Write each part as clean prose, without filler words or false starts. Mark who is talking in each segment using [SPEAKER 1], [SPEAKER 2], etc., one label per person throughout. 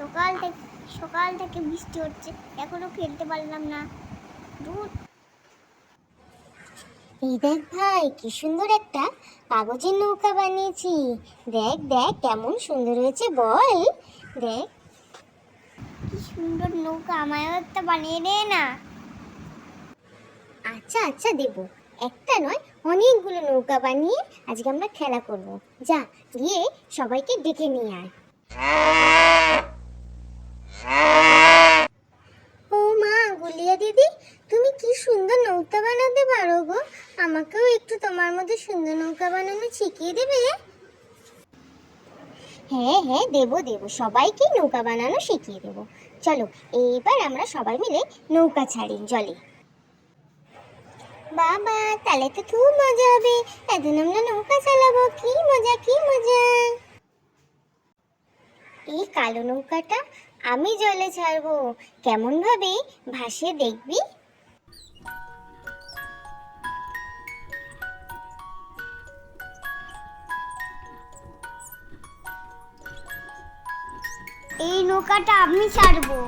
[SPEAKER 1] সকাল থেকে সকাল থেকে বৃষ্টি হচ্ছে, এখনো খেলতে পারলাম না। দূর।
[SPEAKER 2] এই দেখ ভাই, কি সুন্দর একটা কাগজের নৌকা বানিয়েছি। দেখ দেখ কেমন সুন্দর হয়েছে, বল। দেখ
[SPEAKER 1] কি সুন্দর নৌকা, আমায়ও একটা বানিয়ে দে না।
[SPEAKER 2] আচ্ছা আচ্ছা দেব, একটা নয় অনেকগুলো নৌকা বানিয়ে আজকে আমরা খেলা করব। যা গিয়ে সবাইকে ডেকে নিয়ে আয়। ও মা, গুলিয়া দিদি, তুমি কি সুন্দর নৌকা বানাতে পারো গো। আমাকেও একটু তোমার মতো সুন্দর নৌকা বানানো শিখিয়ে দেবে? হ্যাঁ হ্যাঁ, দেবো দেবো, সবাইকে নৌকা বানানো শিখিয়ে দেবো। চলো এইবার আমরা সবাই মিলে নৌকা ছাড়ি জলে। বাবা, তাহলে তো খুব মজা হবে। এখন আমরা নৌকা চালাবো, কি মজা কি মজা। এই কালো নৌকাটা আমি জলে ছাড়বো, কেমন ভাবে ভাসে দেখবি।
[SPEAKER 1] এই নৌকাটা আমি ছাড়বো।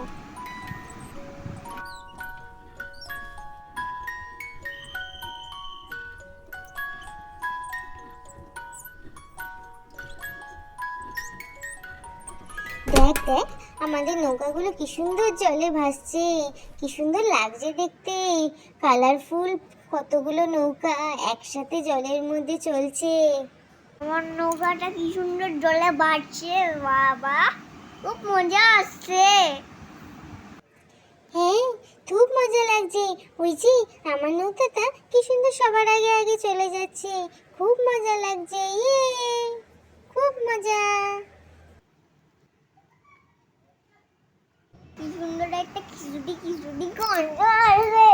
[SPEAKER 2] দেখ দেখ, আমাদের নৌকাগুলো কি সুন্দর জলে ভাসছে, কি সুন্দর লাগছে দেখতে। কালারফুল কতগুলো নৌকা একসাথে জলের মধ্যে চলছে।
[SPEAKER 1] আমার নৌকাটা কি সুন্দর জলে বাড়ছে, বাবা খুব মজা আসছে।
[SPEAKER 2] হ্যাঁ, খুব মজা লাগছে। ওই যে আমার নৌকাটা কি সুন্দর সবার আগে আগে চলে যাচ্ছে, খুব মজা লাগছে। ইয়ে, খুব মজা।
[SPEAKER 1] কি সুন্দর একটা খিচুড়ি খিচুড়ি গন্ধ আসছে।